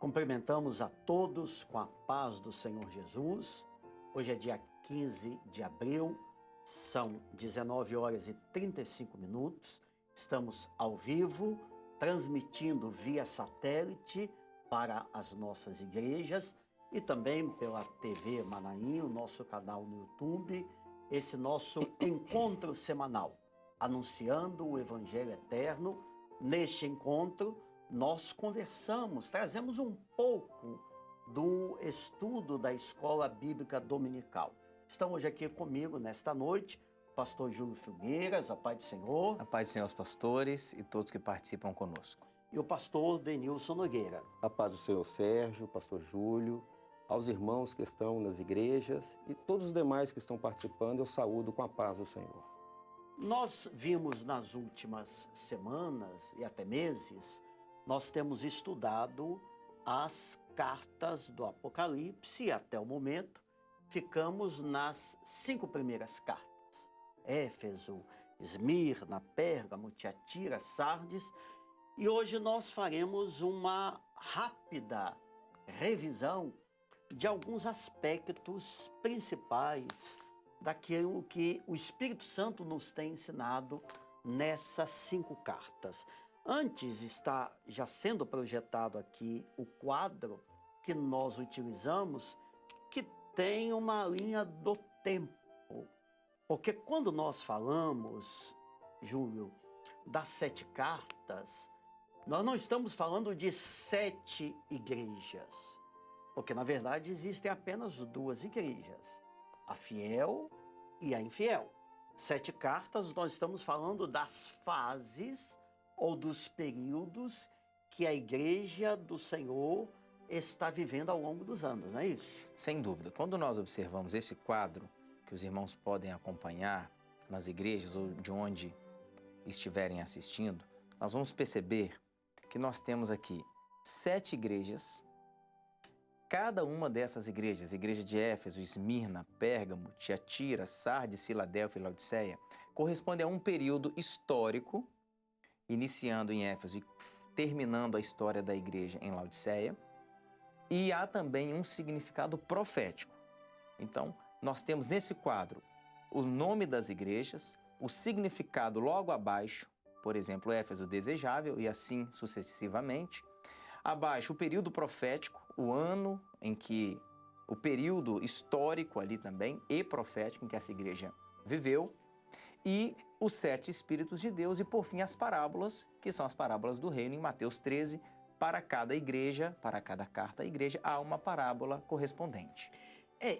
Cumprimentamos a todos com a paz do Senhor Jesus. Hoje é dia 15 de abril, são 19 horas e 35 minutos. Estamos ao vivo, transmitindo via satélite para as nossas igrejas e também pela TV Manaim, o nosso canal no YouTube, esse nosso encontro semanal, anunciando o Evangelho Eterno. Neste encontro, nós conversamos, trazemos um pouco do estudo da Escola Bíblica Dominical. Estão hoje aqui comigo, nesta noite, o pastor Júlio Filgueiras, a paz do Senhor. A paz do Senhor aos pastores e todos que participam conosco. E o pastor Denilson Nogueira. A paz do Senhor Sérgio, pastor Júlio, aos irmãos que estão nas igrejas e todos os demais que estão participando, eu saúdo com a paz do Senhor. Nós vimos nas últimas semanas e até meses, nós temos estudado as cartas do Apocalipse e até o momento ficamos nas 5 primeiras cartas. Éfeso, Esmirna, Pérgamo, Tiatira, Sardes. E hoje nós faremos uma rápida revisão de alguns aspectos principais daquilo que o Espírito Santo nos tem ensinado nessas 5 cartas. Antes está já sendo projetado aqui o quadro que nós utilizamos, que tem uma linha do tempo. Porque quando nós falamos, Júlio, das 7 cartas, nós não estamos falando de 7 igrejas. Porque, na verdade, existem apenas 2 igrejas, a fiel e a infiel. 7 cartas, nós estamos falando das fases ou dos períodos que a igreja do Senhor está vivendo ao longo dos anos, não é isso? Sem dúvida. Quando nós observamos esse quadro, que os irmãos podem acompanhar nas igrejas ou de onde estiverem assistindo, nós vamos perceber que nós temos aqui 7 igrejas. Cada uma dessas igrejas, igreja de Éfeso, Esmirna, Pérgamo, Tiatira, Sardes, Filadélfia e Laodiceia, corresponde a um período histórico, iniciando em Éfeso e terminando a história da igreja em Laodiceia, e há também um significado profético. Então, nós temos nesse quadro o nome das igrejas, o significado logo abaixo, por exemplo, Éfeso desejável e assim sucessivamente. Abaixo, o período profético, o ano em que, o período histórico ali também e profético em que essa igreja viveu, e os 7 Espíritos de Deus e, por fim, as parábolas, que são as parábolas do reino em Mateus 13. Para cada igreja, para cada carta à igreja, há uma parábola correspondente.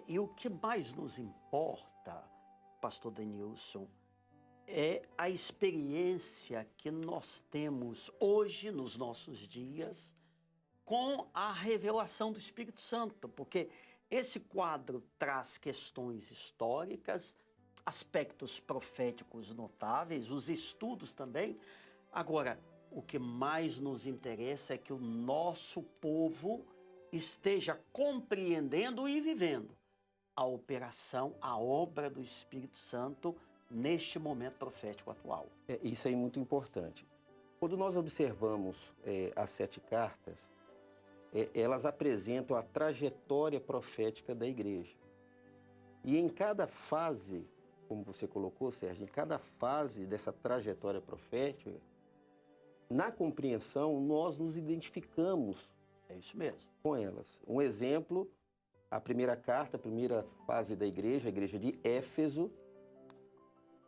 E o que mais nos importa, pastor Denilson, é a experiência que nós temos hoje, nos nossos dias, com a revelação do Espírito Santo, porque esse quadro traz questões históricas, aspectos proféticos notáveis, os estudos também. Agora, o que mais nos interessa é que o nosso povo esteja compreendendo e vivendo a operação, a obra do Espírito Santo neste momento profético atual. Isso aí é muito importante. Quando nós observamos as 7 cartas, elas apresentam a trajetória profética da igreja. E em cada fase, como você colocou, Sérgio, em cada fase dessa trajetória profética, na compreensão, nós nos identificamos. É isso mesmo. Com elas. Um exemplo, a primeira carta, a primeira fase da igreja, a igreja de Éfeso,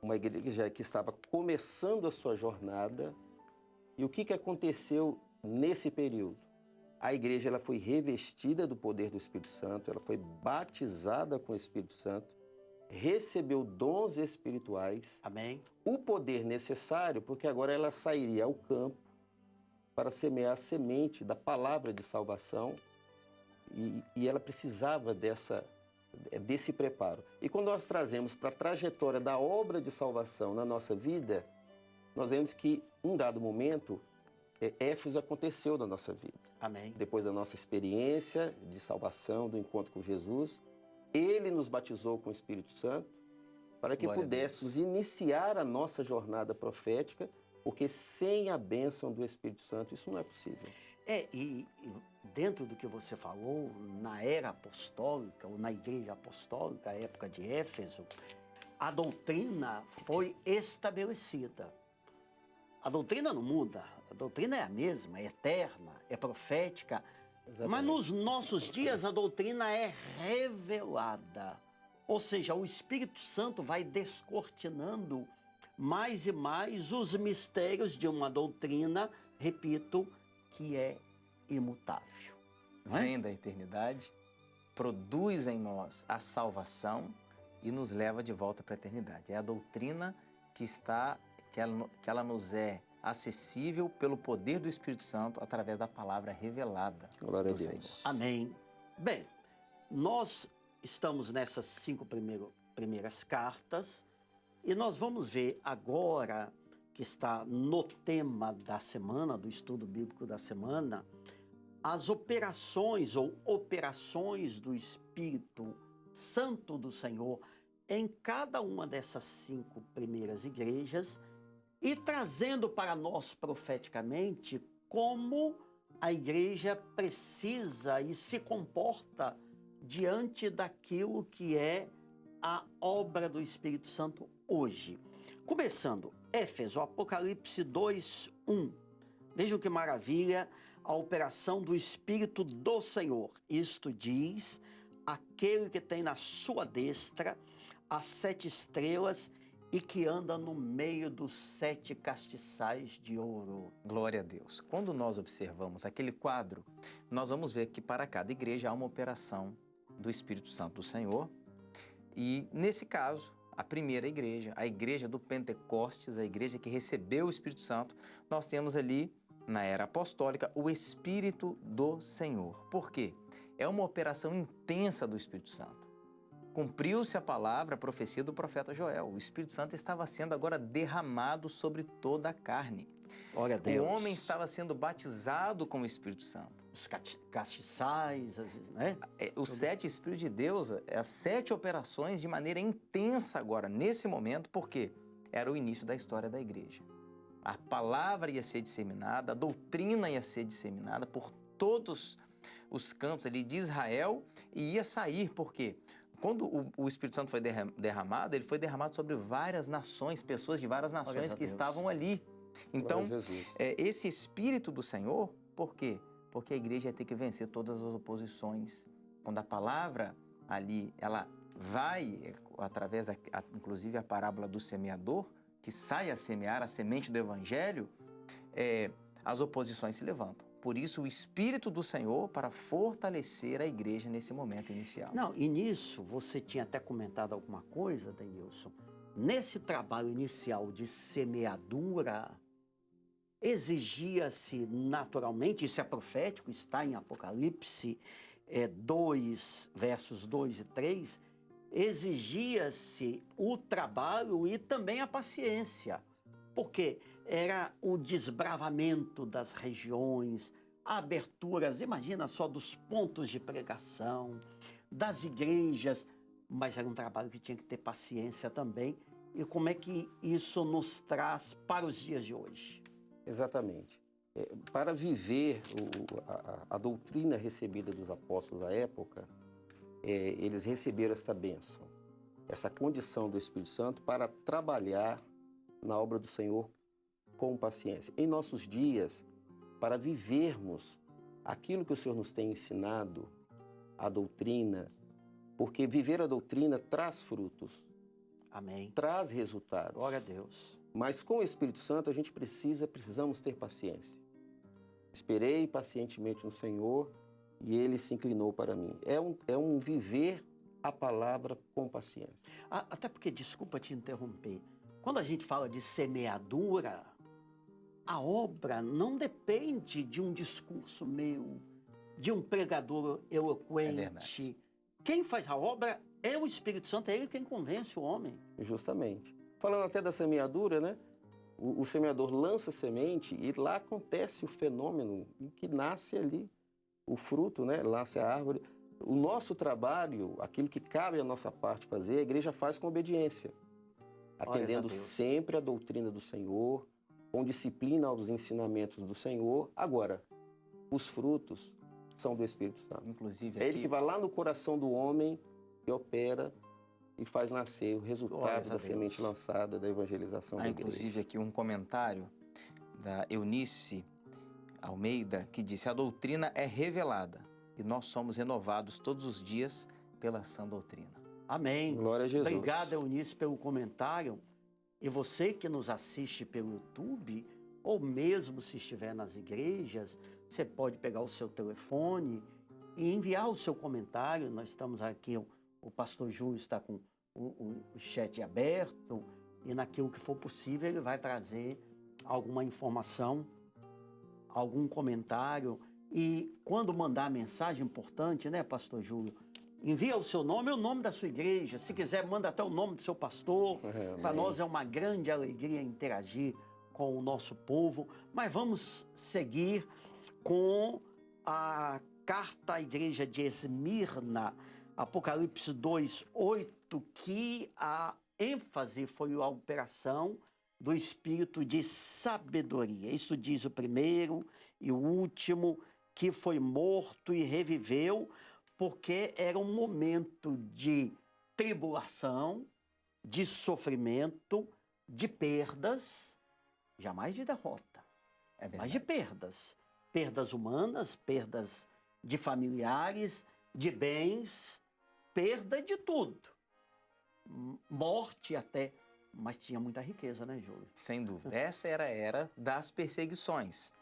uma igreja que estava começando a sua jornada. E o que aconteceu nesse período? A igreja ela foi revestida do poder do Espírito Santo, ela foi batizada com o Espírito Santo, recebeu dons espirituais. Amém. O poder necessário, porque agora ela sairia ao campo para semear a semente da palavra de salvação e ela precisava desse preparo. E quando nós trazemos para a trajetória da obra de salvação na nossa vida, nós vemos que, em um dado momento, Éfeso aconteceu na nossa vida. Amém. Depois da nossa experiência de salvação, do encontro com Jesus, Ele nos batizou com o Espírito Santo para que pudéssemos iniciar a nossa jornada profética, porque sem a bênção do Espírito Santo isso não é possível. E dentro do que você falou, na era apostólica, ou na igreja apostólica, a época de Éfeso, a doutrina foi estabelecida. A doutrina não muda, a doutrina é a mesma, é eterna, é profética, mas nos nossos dias a doutrina é revelada. Ou seja, o Espírito Santo vai descortinando mais e mais os mistérios de uma doutrina, repito, que é imutável. Não é? Vem da eternidade, produz em nós a salvação e nos leva de volta para a eternidade. É a doutrina que ela nos é acessível pelo poder do Espírito Santo através da palavra revelada Glória a do Deus. Senhor. Amém. Bem, nós estamos nessas 5 primeiras cartas e nós vamos ver agora, que está no tema da semana, do estudo bíblico da semana, as operações ou operações do Espírito Santo do Senhor em cada uma dessas 5 primeiras igrejas e trazendo para nós profeticamente como a igreja precisa e se comporta diante daquilo que é a obra do Espírito Santo hoje. Começando, Éfeso, Apocalipse 2:1. Vejam que maravilha a operação do Espírito do Senhor. Isto diz aquele que tem na sua destra as 7 estrelas e que anda no meio dos 7 castiçais de ouro. Glória a Deus. Quando nós observamos aquele quadro, nós vamos ver que para cada igreja há uma operação do Espírito Santo do Senhor. E nesse caso, a primeira igreja, a igreja do Pentecostes, a igreja que recebeu o Espírito Santo, nós temos ali, na era apostólica, o Espírito do Senhor. Por quê? É uma operação intensa do Espírito Santo. Cumpriu-se a palavra, a profecia do profeta Joel. O Espírito Santo estava sendo agora derramado sobre toda a carne. Glória a Deus. O homem estava sendo batizado com o Espírito Santo. Os castiçais, né? Os 7 Espíritos de Deus, as 7 operações de maneira intensa agora, nesse momento, porque era o início da história da igreja. A palavra ia ser disseminada, a doutrina ia ser disseminada por todos os campos ali de Israel e ia sair, porque quando o Espírito Santo foi derramado, ele foi derramado sobre várias nações, pessoas de várias nações que estavam ali. Então, esse Espírito do Senhor, por quê? Porque a igreja ia ter que vencer todas as oposições. Quando a palavra ali, ela vai, através, inclusive, a parábola do semeador, que sai a semear a semente do Evangelho, as oposições se levantam. Por isso, o Espírito do Senhor para fortalecer a igreja nesse momento inicial. Não, e nisso, você tinha até comentado alguma coisa, Denilson. Nesse trabalho inicial de semeadura, exigia-se naturalmente, isso é profético, está em Apocalipse 2, versos 2 e 3, exigia-se o trabalho e também a paciência, porque era o desbravamento das regiões, aberturas, imagina só, dos pontos de pregação, das igrejas, mas era um trabalho que tinha que ter paciência também. E como é que isso nos traz para os dias de hoje? Exatamente. Para viver a doutrina recebida dos apóstolos da época, eles receberam esta bênção, essa condição do Espírito Santo para trabalhar na obra do Senhor com paciência. Em nossos dias, para vivermos aquilo que o Senhor nos tem ensinado, a doutrina, porque viver a doutrina traz frutos. Amém. Traz resultados. Glória a Deus. Mas com o Espírito Santo a gente precisamos ter paciência. Esperei pacientemente no Senhor e Ele se inclinou para mim. É um viver a palavra com paciência. Até porque, desculpa te interromper, quando a gente fala de semeadura, a obra não depende de um discurso meu, de um pregador eloquente. Quem faz a obra é o Espírito Santo, é Ele quem convence o homem. Justamente. Falando até da semeadura, né? O semeador lança semente e lá acontece o fenômeno em que nasce ali o fruto, né? Nasce a árvore. O nosso trabalho, aquilo que cabe à nossa parte fazer, a igreja faz com obediência, atendendo sempre a doutrina do Senhor, com disciplina aos ensinamentos do Senhor. Agora, os frutos são do Espírito Santo. Inclusive É aqui, ele que vai lá no coração do homem e opera e faz nascer o Glórias resultado a da Deus. semente lançada da evangelização da igreja. inclusive aqui um comentário da Eunice Almeida, que disse: a doutrina é revelada e nós somos renovados todos os dias pela sã doutrina. Amém. Glória a Jesus. Obrigado, Eunice, pelo comentário. E você que nos assiste pelo YouTube, ou mesmo se estiver nas igrejas, você pode pegar o seu telefone e enviar o seu comentário. Nós estamos aqui, o pastor Júlio está com o chat aberto, e naquilo que for possível ele vai trazer alguma informação, algum comentário. E quando mandar mensagem importante, né, pastor Júlio? Envia o seu nome e o nome da sua igreja. Se quiser, manda até o nome do seu pastor. Para nós é uma grande alegria interagir com o nosso povo. Mas vamos seguir com a carta à igreja de Esmirna, Apocalipse 2:8, que a ênfase foi a operação do espírito de sabedoria. Isso diz o primeiro e o último, que foi morto e reviveu, porque era um momento de tribulação, de sofrimento, de perdas, jamais de derrota, É mas de perdas. Perdas humanas, perdas de familiares, de bens, perda de tudo. Morte até, mas tinha muita riqueza, né, Júlio? Sem dúvida. Essa era a era das perseguições.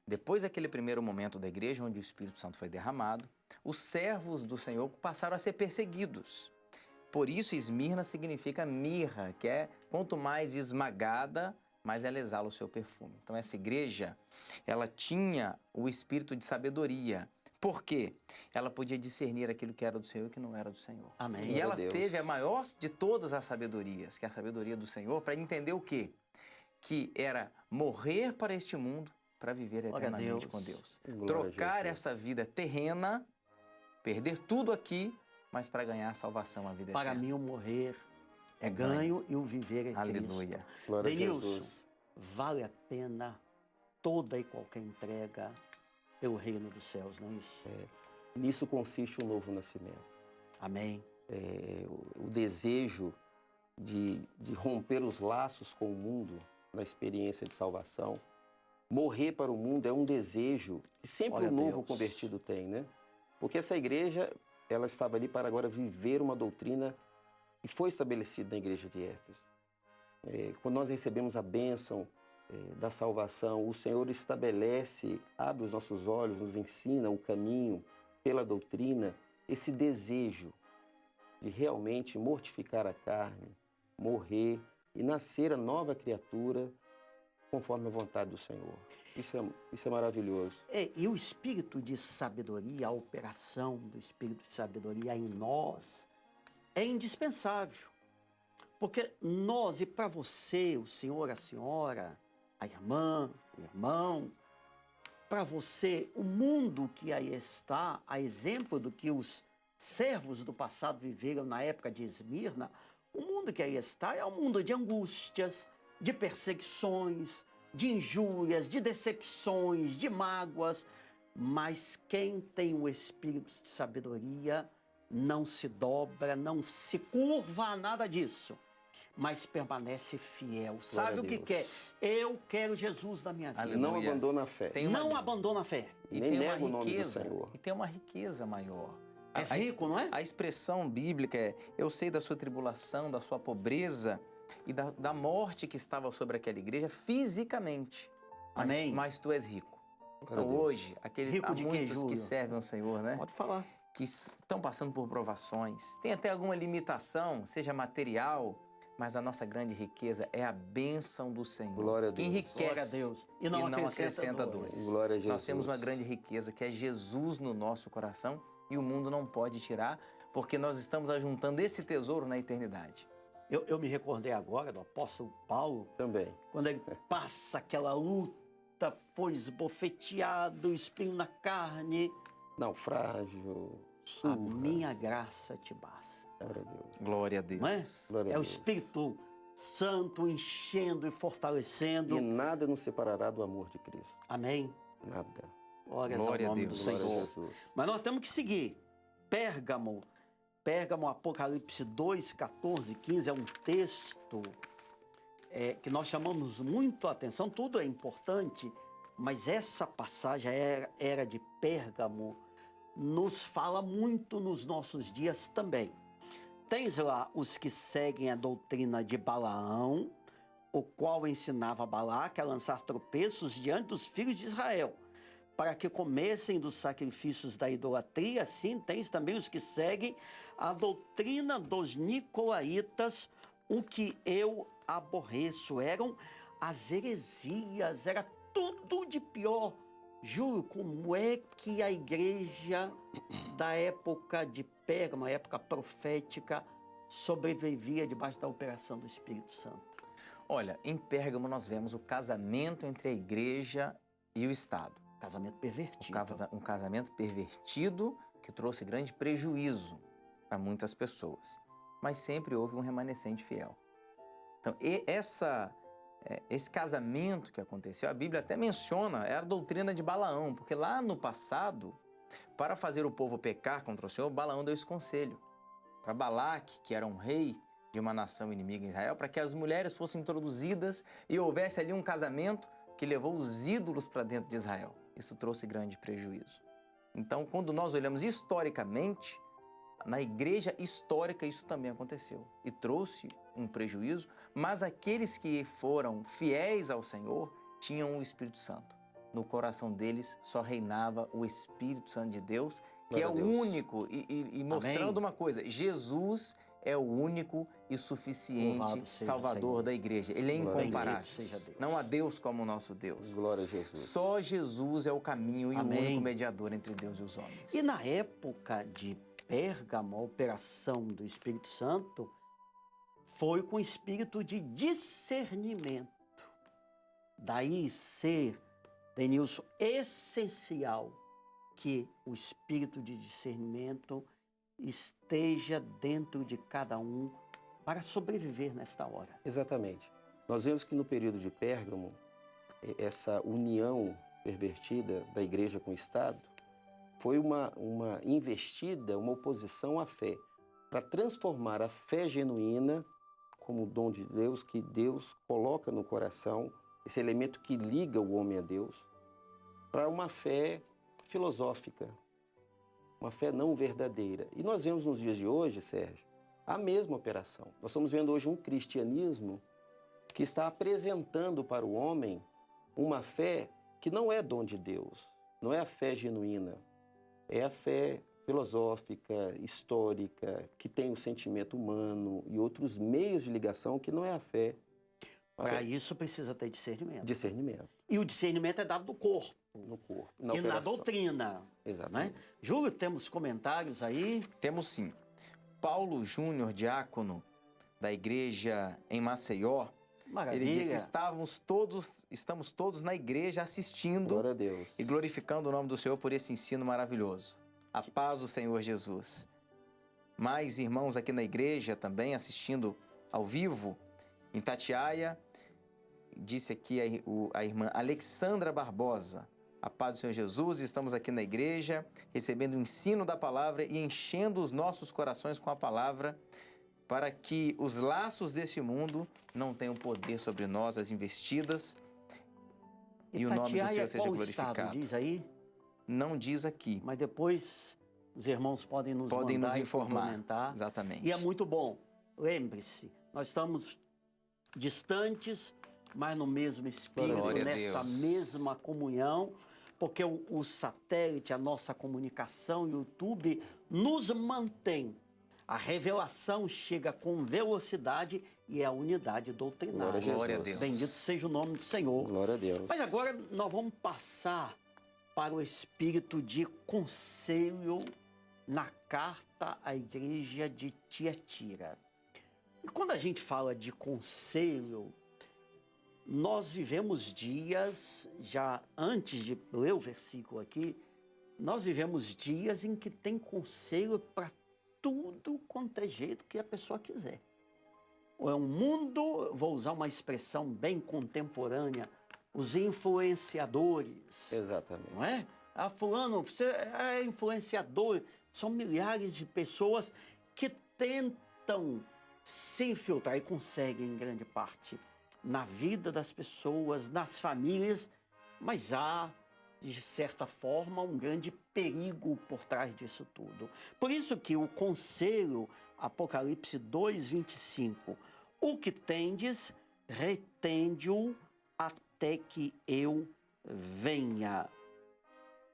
Depois daquele primeiro momento da igreja, onde o Espírito Santo foi derramado, os servos do Senhor passaram a ser perseguidos. Por isso, Esmirna significa mirra, que é quanto mais esmagada, mais ela exala o seu perfume. Então, essa igreja, ela tinha o espírito de sabedoria. Por quê? Ela podia discernir aquilo que era do Senhor e que não era do Senhor. Amém. E Glória ela a Deus. teve a maior de todas as sabedorias, que é a sabedoria do Senhor, para entender o quê? Que era morrer para este mundo para viver Glória a eternamente Deus. com Deus. Glória a Trocar Jesus. essa vida terrena, perder tudo aqui, mas para ganhar a salvação, a vida Para eterna. mim, o morrer é É ganho. ganho e o viver é Cristo. Aleluia. Glória a Denilson, Jesus. vale a pena toda e qualquer entrega pelo reino dos céus, não é isso? Nisso consiste o novo nascimento. Amém. O desejo de romper os laços com o mundo na experiência de salvação. Morrer para o mundo é um desejo que sempre Glória o a novo Deus. convertido tem, né? Porque essa igreja, ela estava ali para agora viver uma doutrina que foi estabelecida na igreja de Éfeso. Quando nós recebemos a bênção da salvação, o Senhor estabelece, abre os nossos olhos, nos ensina o caminho pela doutrina, esse desejo de realmente mortificar a carne, morrer e nascer a nova criatura conforme a vontade do Senhor. Isso é maravilhoso. E o espírito de sabedoria, a operação do espírito de sabedoria em nós é indispensável. Porque nós, e para você, o senhor, a senhora, a irmã, o irmão, para você, o mundo que aí está, a exemplo do que os servos do passado viveram na época de Esmirna, o mundo que aí está é um mundo de angústias, de perseguições, de injúrias, de decepções, de mágoas, mas quem tem o espírito de sabedoria não se dobra, não se curva a nada disso, mas permanece fiel. Sabe a o que Deus. quer? Eu quero Jesus na minha vida. Aleluia. Não abandona a fé. Tem uma- Não abandona a fé. E Nem tem nega uma o nome do riqueza, Senhor. e tem uma riqueza maior. É rico, não é? A expressão bíblica é: eu sei da sua tribulação, da sua pobreza e da morte que estava sobre aquela igreja fisicamente. Amém. Mas tu és rico. Glória a Então Deus. hoje, Rico há de quê, muitos que Júlio? servem ao Senhor, né? Pode falar. Que estão passando por provações. Tem até alguma limitação, seja material, mas a nossa grande riqueza é a bênção do Senhor. Glória a Que Deus. enriquece Glória a Deus. E não acrescenta dores. dores. Glória a Jesus. Nós temos uma grande riqueza que é Jesus no nosso coração e o mundo não pode tirar, porque nós estamos ajuntando esse tesouro na eternidade. Eu me recordei agora do apóstolo Paulo, Também. quando ele passa aquela luta, foi esbofeteado, espinho na carne. Naufrágio, A surra. minha graça te basta. Glória a Deus. Glória a Deus. Não é? Glória a É o Deus. Espírito Santo enchendo e fortalecendo. E nada nos separará do amor de Cristo. Amém. Nada. Glórias Glória a ao nome do Deus. Glória a Senhor. Jesus. Mas nós temos que seguir. Pérgamo, Apocalipse 2, 14, 15, é um texto que nós chamamos muito a atenção, tudo é importante, mas essa passagem, era de Pérgamo, nos fala muito nos nossos dias também. Tens lá os que seguem a doutrina de Balaão, o qual ensinava a Balaque a lançar tropeços diante dos filhos de Israel, para que comessem dos sacrifícios da idolatria. Assim tens também os que seguem a doutrina dos nicolaítas, o que eu aborreço. Eram as heresias, era tudo de pior. Júlio, como é que a igreja da época de Pérgamo, a época profética, sobrevivia debaixo da operação do Espírito Santo? Olha, em Pérgamo nós vemos o casamento entre a igreja e o Estado. Casamento pervertido. Um casamento pervertido que trouxe grande prejuízo para muitas pessoas. Mas sempre houve um remanescente fiel. Então, esse casamento que aconteceu, a Bíblia até menciona, era a doutrina de Balaão, porque lá no passado, para fazer o povo pecar contra o Senhor, Balaão deu esse conselho para Balaque, que era um rei de uma nação inimiga em Israel, para que as mulheres fossem introduzidas e houvesse ali um casamento que levou os ídolos para dentro de Israel. Isso trouxe grande prejuízo. Então, quando nós olhamos historicamente, na igreja histórica isso também aconteceu e trouxe um prejuízo, mas aqueles que foram fiéis ao Senhor tinham o Espírito Santo. No coração deles só reinava o Espírito Santo de Deus, que é o único, e mostrando uma coisa, Jesus é o único e suficiente Salvador da igreja. Ele é incomparável. Não há Deus como o nosso Deus. Glória a Jesus. Só Jesus é o caminho e o único mediador entre Deus e os homens. E na época de Pérgamo, a operação do Espírito Santo foi com espírito de discernimento. Daí ser, Denilson, essencial que o espírito de discernimento esteja dentro de cada um para sobreviver nesta hora. Exatamente. Nós vemos que no período de Pérgamo, essa união pervertida da igreja com o Estado foi uma investida, uma oposição à fé, para transformar a fé genuína como dom de Deus, que Deus coloca no coração, esse elemento que liga o homem a Deus, para uma fé filosófica, uma fé não verdadeira. E nós vemos nos dias de hoje, Sérgio, a mesma operação. Nós estamos vendo hoje um cristianismo que está apresentando para o homem uma fé que não é dom de Deus, não é a fé genuína, é a fé filosófica, histórica, que tem o sentimento humano e outros meios de ligação que não é a fé. Para isso precisa ter discernimento. Discernimento. E o discernimento é dado do corpo. No corpo, na operação. Na doutrina. Exatamente. Né? Júlio, temos comentários aí? Temos sim. Paulo Júnior, diácono da igreja em Maceió, Maravilha. Ele disse, estamos todos na igreja assistindo. Glória a Deus. E glorificando o nome do Senhor por esse ensino maravilhoso. A paz do Senhor Jesus. Mais irmãos aqui na igreja também assistindo ao vivo. Em Itatiaia, disse aqui a irmã Alexandra Barbosa. A paz do Senhor Jesus, estamos aqui na igreja, recebendo o ensino da palavra e enchendo os nossos corações com a palavra, para que os laços desse mundo não tenham poder sobre nós, as investidas, e o nome do Senhor seja glorificado. Estado, diz aí? Não diz aqui. Mas depois os irmãos podem nos informar. Exatamente. E é muito bom. Lembre-se, nós estamos distantes, mas no mesmo espírito, nessa mesma comunhão, porque o satélite, a nossa comunicação, o YouTube, nos mantém. A revelação chega com velocidade e é a unidade doutrinária. Glória a Deus. Bendito seja o nome do Senhor. Glória a Deus. Mas agora nós vamos passar para o espírito de conselho na carta à igreja de Tiatira. E quando a gente fala de conselho, nós vivemos dias, já antes de ler o versículo aqui, nós vivemos dias em que tem conselho para tudo quanto é jeito que a pessoa quiser. É um mundo, vou usar uma expressão bem contemporânea, os influenciadores. Exatamente. Não é? Ah, fulano, você é influenciador. São milhares de pessoas que tentam se infiltrar e conseguem, em grande parte, na vida das pessoas, nas famílias, mas há, de certa forma, um grande perigo por trás disso tudo. Por isso que o conselho, Apocalipse 2:25, o que tendes, retende-o até que eu venha.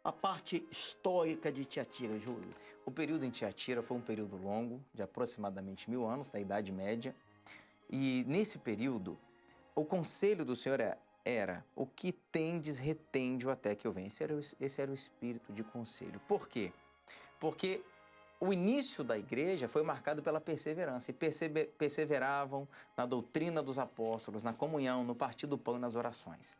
A parte histórica de Tiatira, Júlio. O período em Tiatira foi um período longo, de aproximadamente 1000 anos, da Idade Média. E nesse período, o conselho do Senhor era o que tendes, retende-o até que eu venha. Esse era o espírito de conselho. Por quê? Porque o início da igreja foi marcado pela perseverança. E perseveravam na doutrina dos apóstolos, na comunhão, no partir do pão e nas orações.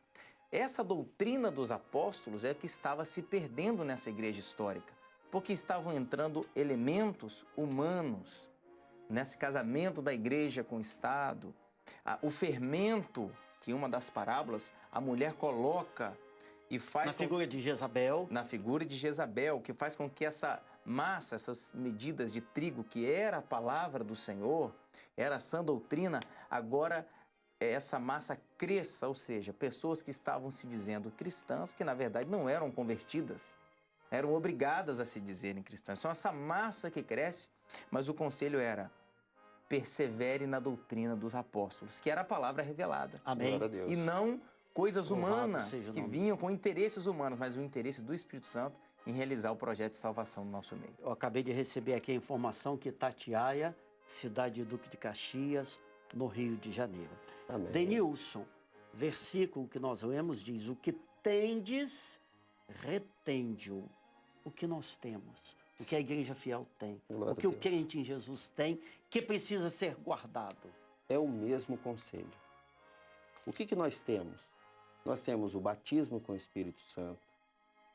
Essa doutrina dos apóstolos é que estava se perdendo nessa igreja histórica, porque estavam entrando elementos humanos nesse casamento da igreja com o Estado. O fermento, que em uma das parábolas a mulher coloca e faz... Na figura de Jezabel. Na figura de Jezabel, que faz com que essa massa, essas medidas de trigo, que era a palavra do Senhor, era a sã doutrina, agora essa massa cresça, ou seja, pessoas que estavam se dizendo cristãs, que na verdade não eram convertidas, eram obrigadas a se dizerem cristãs. Então essa massa que cresce, mas o conselho era: persevere na doutrina dos apóstolos, que era a palavra revelada. Amém. Glória a Deus. E não coisas Louvado humanas seja o que nome. vinham com interesses humanos, mas o interesse do Espírito Santo em realizar o projeto de salvação no nosso meio. Eu acabei de receber aqui a informação que Itatiaia, cidade de Duque de Caxias, no Rio de Janeiro. Amém. Denilson, versículo que nós lemos diz: o que tendes, retende-o. O que nós temos, o que a igreja fiel tem, Glória o que a o Deus. crente em Jesus tem, que precisa ser guardado. É o mesmo conselho. O que nós temos? Nós temos o batismo com o Espírito Santo,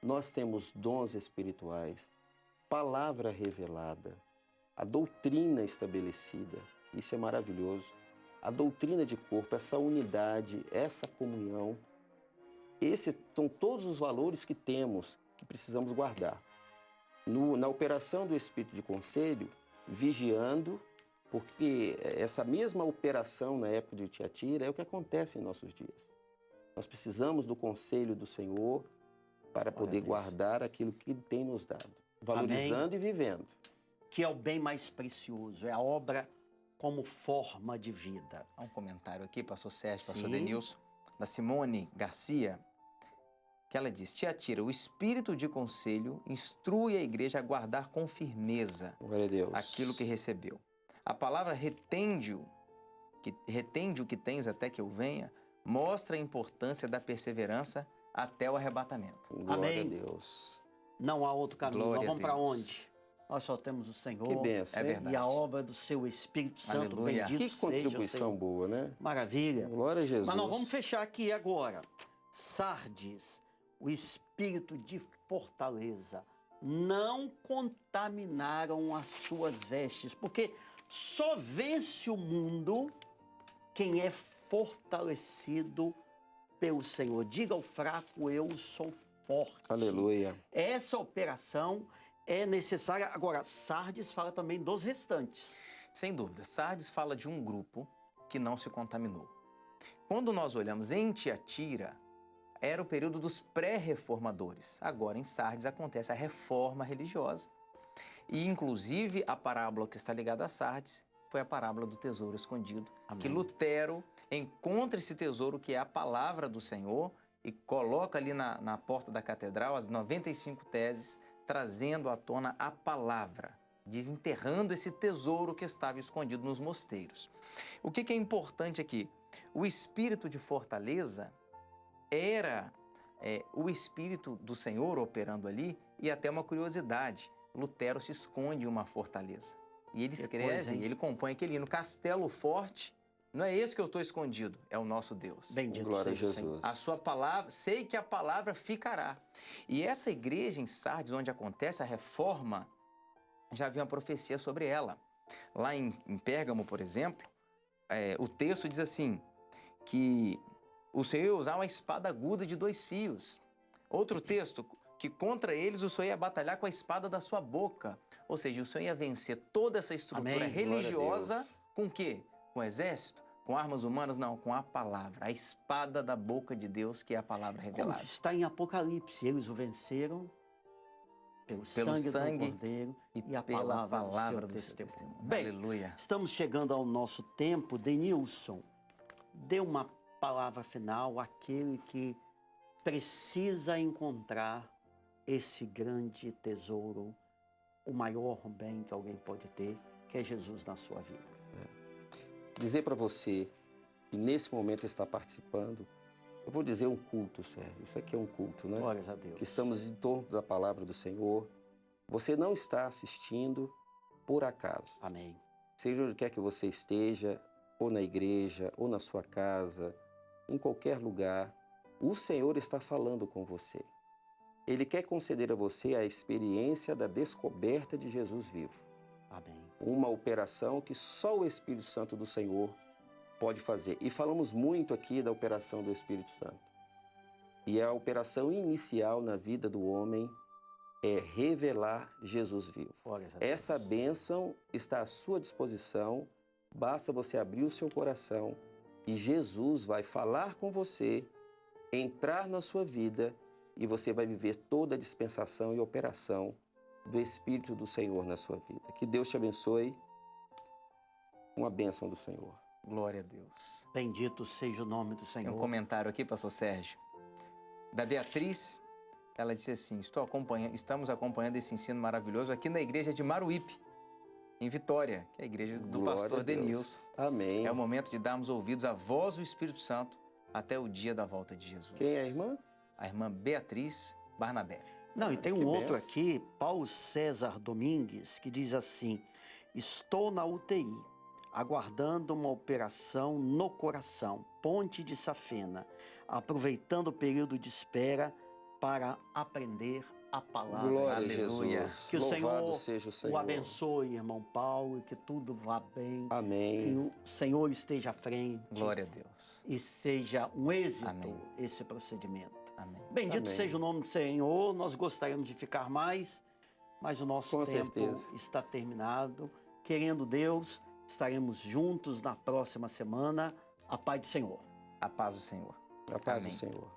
nós temos dons espirituais, palavra revelada, a doutrina estabelecida, isso é maravilhoso. A doutrina de corpo, essa unidade, essa comunhão, esses são todos os valores que temos, que precisamos guardar. Na operação do Espírito de Conselho, vigiando, porque essa mesma operação na época de Tiatira é o que acontece em nossos dias. Nós precisamos do conselho do Senhor para poder guardar aquilo que Ele tem nos dado, valorizando e vivendo. Que é o bem mais precioso, é a obra como forma de vida. Há um comentário aqui, pastor Sérgio, pastor Sim. Denilson, da Simone Garcia, que ela diz: Tiatira, o espírito de conselho instrui a igreja a guardar com firmeza Glória a Deus. aquilo que recebeu. A palavra retende-o que tens até que eu venha, mostra a importância da perseverança até o arrebatamento. Glória Amém. a Deus. Não há outro caminho. Glória Nós vamos a para Deus. onde? Nós só temos o Senhor. Que bênção. É hein? verdade. E a obra do seu Espírito Santo, Aleluia. bendito Que seja o contribuição Senhor. boa, né? Maravilha. Glória a Jesus. Mas nós vamos fechar aqui agora. Sardes, o espírito de fortaleza, não contaminaram as suas vestes, porque só vence o mundo quem é fortalecido pelo Senhor. Diga ao fraco: eu sou forte. Aleluia. Essa operação é necessária. Agora, Sardes fala também dos restantes. Sem dúvida, Sardes fala de um grupo que não se contaminou. Quando nós olhamos em Tiatira, era o período dos pré-reformadores. Agora, em Sardes, acontece a reforma religiosa. E, inclusive, a parábola que está ligada a Sardes foi a parábola do tesouro escondido. Amém. Que Lutero encontra esse tesouro, que é a palavra do Senhor, e coloca ali na porta da catedral as 95 teses, trazendo à tona a palavra, desenterrando esse tesouro que estava escondido nos mosteiros. O que é importante aqui? O espírito de fortaleza era o Espírito do Senhor operando ali, e até uma curiosidade: Lutero se esconde em uma fortaleza. E ele escreve, ele compõe aquele hino: Castelo forte, não é esse que eu estou escondido, é o nosso Deus. Bendito Glória a seja o Senhor. Jesus. A sua palavra, sei que a palavra ficará. E essa igreja em Sardes, onde acontece a reforma, já havia uma profecia sobre ela. Lá em Pérgamo, por exemplo, o texto diz assim, que o Senhor ia usar uma espada aguda de 2 fios. Outro texto, que contra eles o Senhor ia batalhar com a espada da sua boca. Ou seja, o Senhor ia vencer toda essa estrutura Amém. religiosa Glória a Deus. com o quê? Com o exército? Com armas humanas? Não, com a palavra. A espada da boca de Deus, que é a palavra Como revelada. está em Apocalipse, eles o venceram pelo sangue do Cordeiro e a pela palavra do do seu seu testemunho. testemunho. Bem, Aleluia. estamos chegando ao nosso tempo. Denilson, dê uma palavra final àquele que precisa encontrar esse grande tesouro, o maior bem que alguém pode ter, que é Jesus na sua vida. Dizer para você que nesse momento está participando, eu vou dizer um culto, Sérgio. Isso aqui é um culto, né? Glórias a Deus. Que estamos em torno da palavra do Senhor. Você não está assistindo por acaso. Amém. Seja onde quer que você esteja, ou na igreja, ou na sua casa, em qualquer lugar, o Senhor está falando com você. Ele quer conceder a você a experiência da descoberta de Jesus vivo. Amém. Uma operação que só o Espírito Santo do Senhor pode fazer. E falamos muito aqui da operação do Espírito Santo. E a operação inicial na vida do homem é revelar Jesus vivo. Glórias a Deus. Essa bênção está à sua disposição, basta você abrir o seu coração e Jesus vai falar com você, entrar na sua vida e você vai viver toda a dispensação e operação do Espírito do Senhor na sua vida. Que Deus te abençoe. Uma bênção do Senhor. Glória a Deus. Bendito seja o nome do Tem Senhor. um comentário aqui, pastor Sérgio, da Beatriz. Ela disse assim: estamos acompanhando esse ensino maravilhoso aqui na igreja de Maruípe, em Vitória, que é a igreja do Glória pastor a Deus. Denilson. Amém. É o momento de darmos ouvidos à voz do Espírito Santo até o dia da volta de Jesus. Quem é a irmã? A irmã Beatriz Barnabé. Não, e tem Que um outro benção. aqui, Paulo César Domingues, que diz assim: estou na UTI, aguardando uma operação no coração, Ponte de Safena, aproveitando o período de espera para aprender a palavra. Glória a Aleluia. Jesus. Que o Louvado Senhor seja o Senhor. O abençoe, irmão Paulo, e que tudo vá bem, que Amém. o Senhor esteja à frente Glória a Deus. e seja um êxito Amém. esse procedimento. Amém. Bendito Amém. seja o nome do Senhor, nós gostaríamos de ficar mais, mas o nosso Com tempo certeza. está terminado. Querendo Deus, estaremos juntos na próxima semana. A paz do Senhor. A paz do Senhor. A paz Amém. do Senhor.